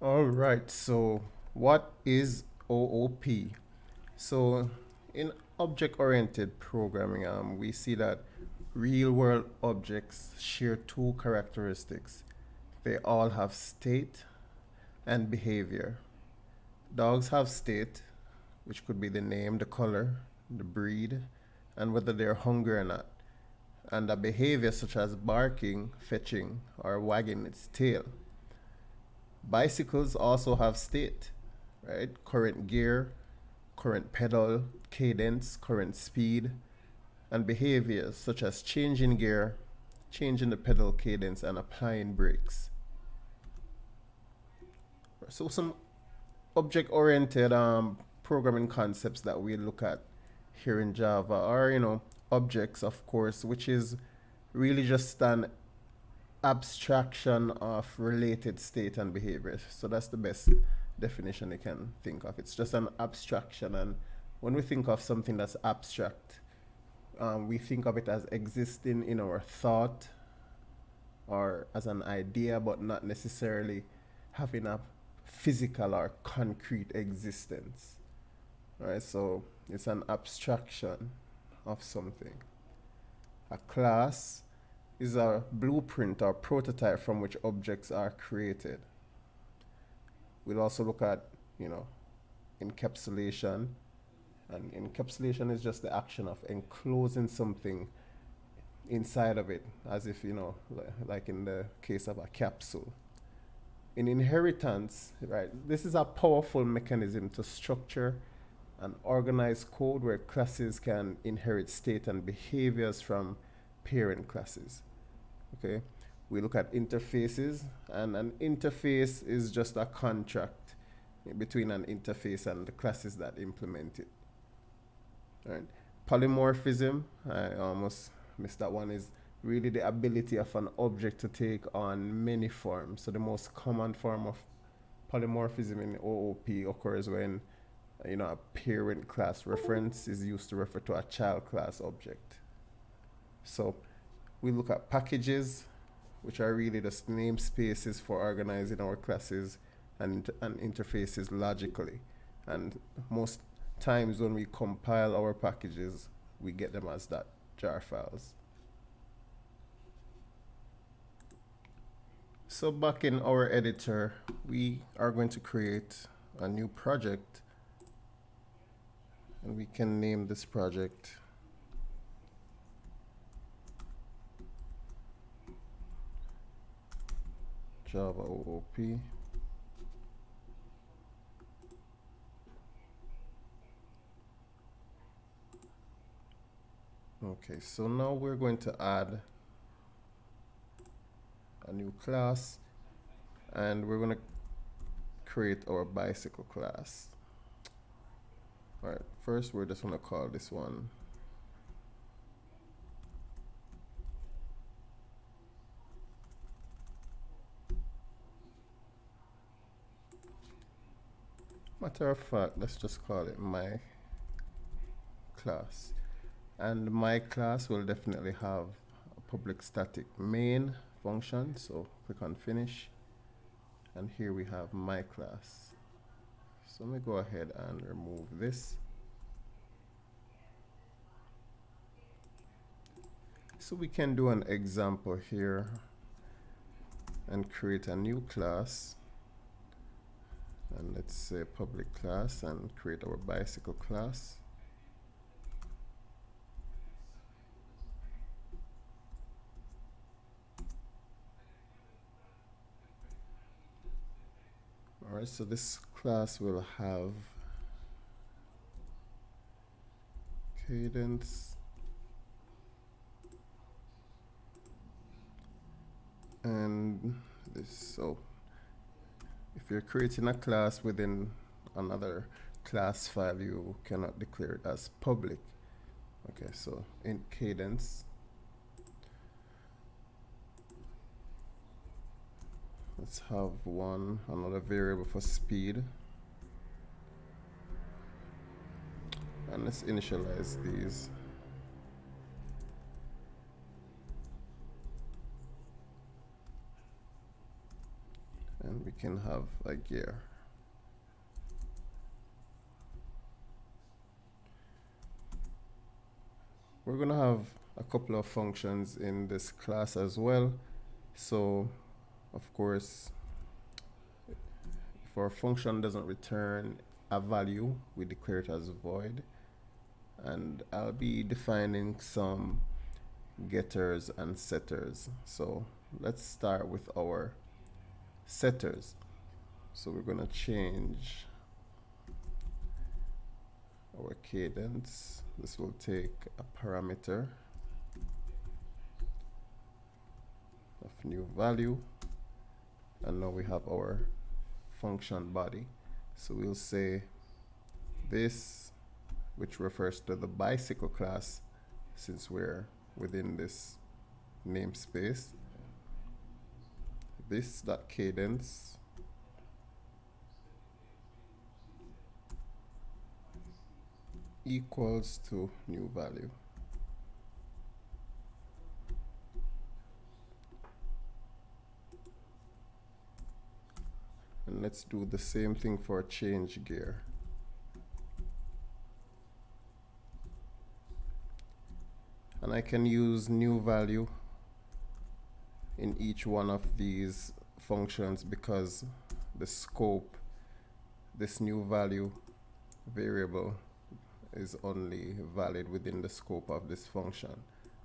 All right, so what is OOP? So in object-oriented programming, we see that real-world objects share two characteristics. They all have state and behavior. Dogs have state, which could be the name, the color, the breed, and whether they're hungry or not. And a behavior such as barking, fetching, or wagging its tail. Bicycles also have state, right? Current gear, current pedal, cadence, current speed, and behaviors such as changing gear, changing the pedal cadence, and applying brakes. So some object-oriented programming concepts that we look at here in Java are, objects, of course, which is really just an abstraction of related state and behavior. So that's the best definition you can think of. It's just an abstraction, and when we think of something that's abstract, we think of it as existing in our thought or as an idea, but not necessarily having a physical or concrete existence. Right? So it's an abstraction of something. A class is a blueprint or prototype from which objects are created. We'll also look at, encapsulation. And encapsulation is just the action of enclosing something inside of it, as if, like in the case of a capsule. In inheritance, right, this is a powerful mechanism to structure and organize code where classes can inherit state and behaviors from parent classes. Okay, we look at interfaces, and an interface is just a contract between an interface and the classes that implement it. Right. Polymorphism, I almost missed that one, is really the ability of an object to take on many forms. So the most common form of polymorphism in OOP occurs when a parent class reference is used to refer to a child class object. So we look at packages, which are really just namespaces for organizing our classes and interfaces logically. And most times when we compile our packages, we get them as .jar files. So back in our editor, we are going to create a new project, and we can name this project Java OOP. Okay, so now we're going to add a new class, and we're going to create our bicycle class. All right, first we're just going to call this one matter of fact, let's just call it my class. And my class will definitely have a public static main function. So click on finish. And here we have my class. So let me go ahead and remove this. So we can do an example here and create a new class. And let's say public class and create our bicycle class. Alright, so this class will have cadence and this. So if you're creating a class within another class file, you cannot declare it as public. Okay, so in cadence, let's have another variable for speed, and let's initialize these. and we can have a gear. We're going to have a couple of functions in this class as well. So of course, if our function doesn't return a value, we declare it as void. And I'll be defining some getters and setters. So let's start with our setters. So we're going to change our cadence. This will take a parameter of new value, and now we have our function body. So we'll say this, which refers to the bicycle class, since we're within this namespace. This dot cadence equals to new value. And let's do the same thing for change gear. And I can use new value in each one of these functions because the scope, this new value variable, is only valid within the scope of this function.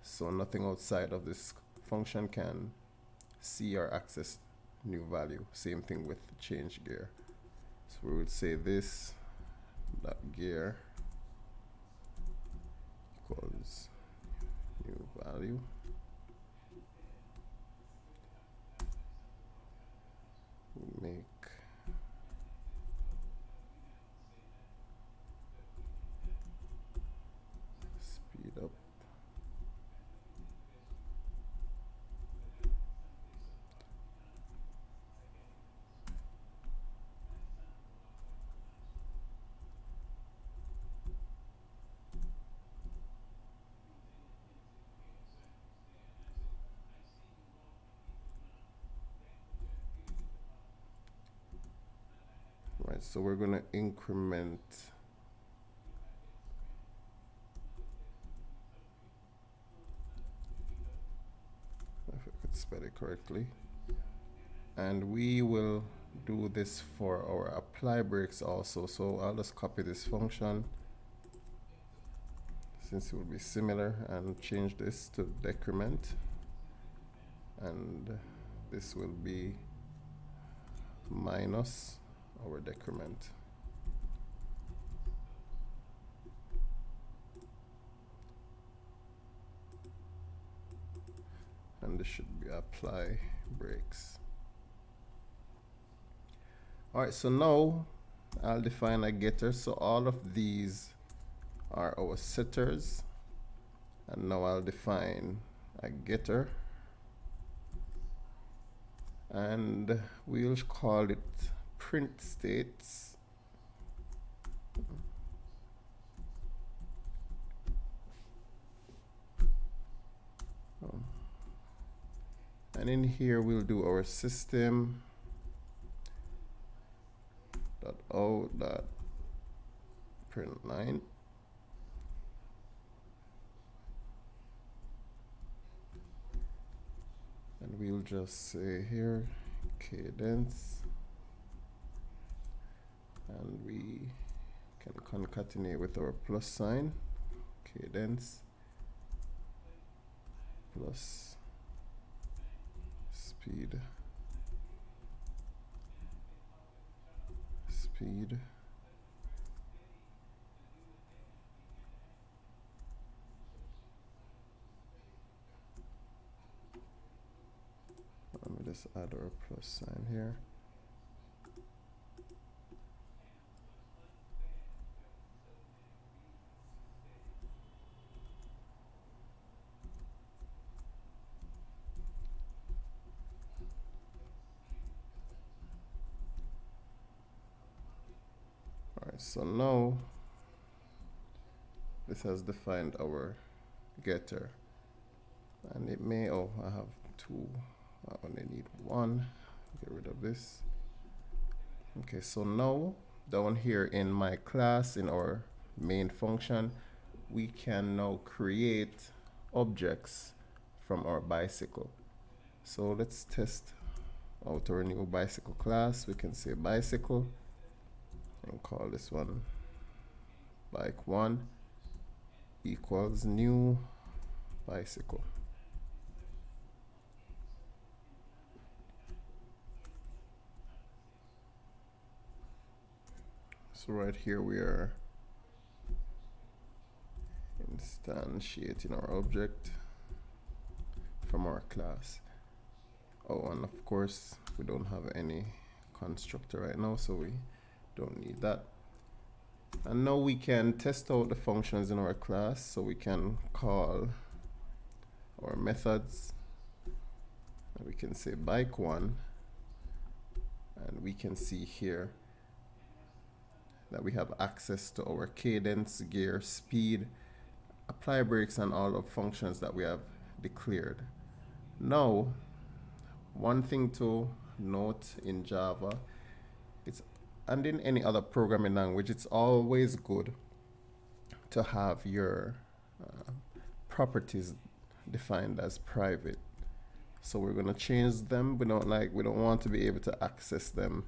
So nothing outside of this function can see or access new value. Same thing with change gear. So we would say this dot gear equals new value. We make speed up. Right, so we're going to increment if I could spell it correctly, and we will do this for our apply breaks also. So I'll just copy this function since it will be similar and change this to decrement, and this will be minus our decrement. And this should be apply breaks. Alright, so now I'll define a getter. So all of these are our setters, and now I'll define a getter, and we'll call it print states. And in here we'll do our system dot o dot print line, and we'll just say here cadence, and we can concatenate with our plus sign, cadence plus speed, speed, let me just add our plus sign here. Alright, so now this has defined our getter, and it may, oh, I have two, I only need one, get rid of this. Okay, so now down here in my class, in our main function, we can now create objects from our bicycle. So let's test out our new bicycle class. We can say bicycle and call this one bike1 equals new bicycle. So right here we are instantiating our object from our class. Oh, and of course we don't have any constructor right now, so we don't need that. And now we can test out the functions in our class, so we can call our methods, and we can say bike1, and we can see here that we have access to our cadence, gear, speed, apply brakes, and all of functions that we have declared. Now, one thing to note in Java, and in any other programming language, it's always good to have your properties defined as private. So we're going to change them. We don't want to be able to access them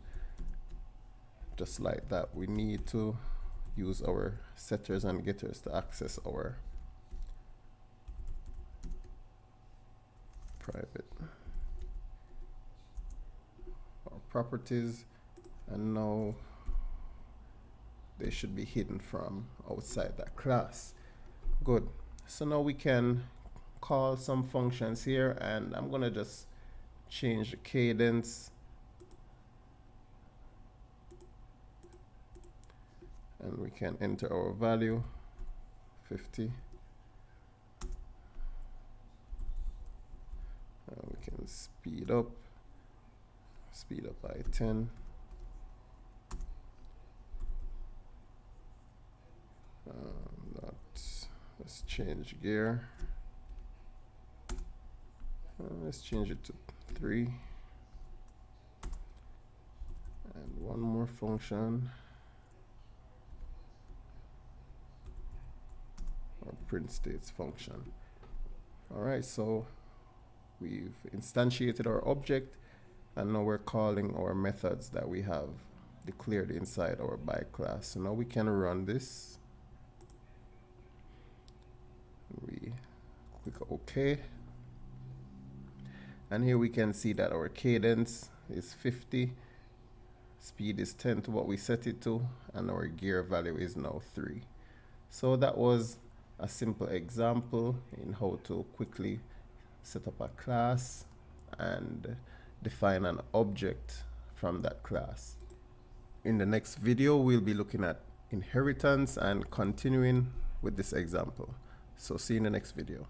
just like that. We need to use our setters and getters to access our private properties, and now they should be hidden from outside that class. Good. So now we can call some functions here, and I'm gonna just change the cadence, and we can enter our value 50. We can speed up by 10. Let's change gear. Let's change it to 3. And one more function. Our print states function. Alright, so we've instantiated our object, and now we're calling our methods that we have declared inside our bike class. So now we can run this. We click OK. And here we can see that our cadence is 50, speed is 10 to what we set it to, and our gear value is now 3. So that was a simple example in how to quickly set up a class and define an object from that class. In the next video, we'll be looking at inheritance and continuing with this example. So see you in the next video.